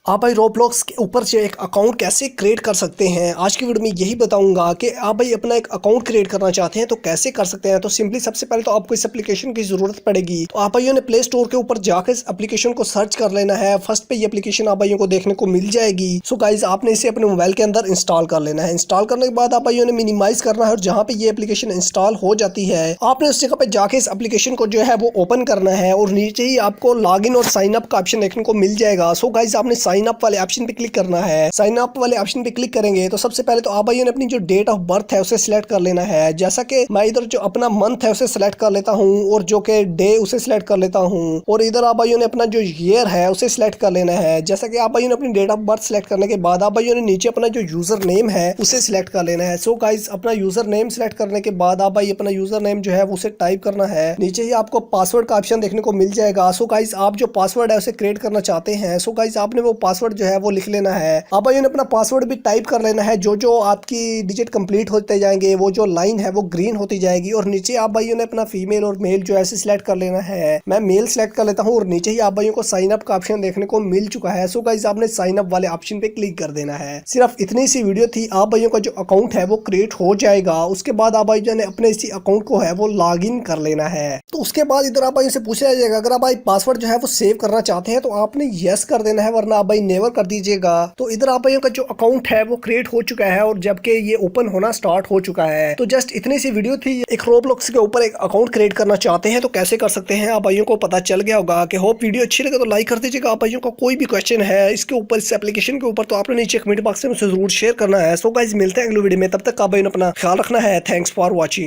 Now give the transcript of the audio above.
आप भाई रोब्लॉक्स के ऊपर से एक अकाउंट कैसे क्रिएट कर सकते हैं। आज की वीडियो में यही बताऊंगा कि आप भाई अपना एक अकाउंट क्रिएट करना चाहते हैं तो कैसे कर सकते हैं। तो सिंपली सबसे पहले तो आपको इस एप्लीकेशन की जरूरत पड़ेगी। तो आप भाइयों ने प्ले स्टोर के ऊपर जाकर इस एप्लीकेशन को सर्च कर लेना है। फर्स्ट पे ये एप्लीकेशन आप भाइयों को देखने को मिल जाएगी। सो गाइज आपने इसे अपने मोबाइल के अंदर इंस्टॉल कर लेना है। इंस्टॉल करने के बाद आप भाइयों ने मिनिमाइज करना है और जहाँ पे ये एप्लीकेशन इंस्टॉल हो जाती है आपने उस जगह पे जाके इस एप्लीकेशन को जो है वो ओपन करना है और नीचे ही आपको लॉग इन और साइन अप का ऑप्शन देखने को मिल जाएगा। सो गाइज आपने साइन अप वाले ऑप्शन पे क्लिक करना है। साइन अप वाले ऑप्शन पे क्लिक करेंगे तो सबसे पहले तो आप भाइयों ने अपनी जो डेट ऑफ बर्थ है उसे सिलेक्ट कर लेना है। जैसा कि मैं इधर जो अपना मंथ है उसे सिलेक्ट कर लेता हूँ और जो कि डे उसे सिलेक्ट कर लेता हूँ और इधर आप भाइयों ने अपना जो ईयर है उसे सिलेक्ट कर लेना है। जैसा कि आप भाइयों ने अपनी डेट ऑफ बर्थ सिलेक्ट करने के बाद आप भाइयों ने नीचे अपना जो यूजर नेम है उसे सिलेक्ट कर लेना है। सो गाइस अपना यूजर नेम सिलेक्ट करने के बाद आप भाई अपना यूजर नेम जो है उसे टाइप करना है। नीचे ही आपको पासवर्ड का ऑप्शन देखने को मिल जाएगा। सो गाइस आप जो पासवर्ड है उसे क्रिएट करना चाहते हैं सो गाइस आपने वो पासवर्ड जो है वो लिख लेना है। आप भाइयों ने अपना पासवर्ड भी टाइप कर लेना है। जो जो आपकी डिजिट कंप्लीट होते जाएंगे वो जो लाइन है वो ग्रीन होती जाएगी और नीचे आप भाइयों ने अपना फीमेल और मेल जो है सिलेक्ट कर लेना है। मैं मेल सेलेक्ट कर लेता हूँ और नीचे ही आप भाइयों को साइन अप का ऑप्शन देखने को मिल चुका है। सो गाइस आपने साइन अप वाले ऑप्शन पे क्लिक कर देना है। सिर्फ इतनी सी वीडियो थी। आप भाइयों का जो अकाउंट है वो क्रिएट हो जाएगा। उसके बाद आप भाइयों ने अपने इसी अकाउंट को है वो लॉग इन कर लेना है। तो उसके बाद इधर आप भाई से पूछा जाएगा अगर आप भाई पासवर्ड जो है वो सेव करना चाहते हैं तो आपने यस कर देना है वरना आप भाई नेवर कर दीजिएगा। तो इधर आप भाइयों का जो अकाउंट है वो क्रिएट हो चुका है और जबकि ये ओपन होना स्टार्ट हो चुका है। तो जस्ट इतनी सी वीडियो थी। एक रोब्लॉक्स के ऊपर एक अकाउंट क्रिएट करना चाहते हैं तो कैसे कर सकते हैं आप भाइयों को पता चल गया होगा। कि होप वीडियो अच्छी लगे तो लाइक कर दीजिएगा। आप भाइयों का कोई भी क्वेश्चन है इसके ऊपर इस एप्लीकेशन के ऊपर तो आपने नीचे कमेंट बॉक्स में मुझसे जरूर शेयर करना है। सो गाइस मिलते हैं अगली वीडियो में। तब तक आप भाइयों ने अपना ख्याल रखना है। Thanks for watching.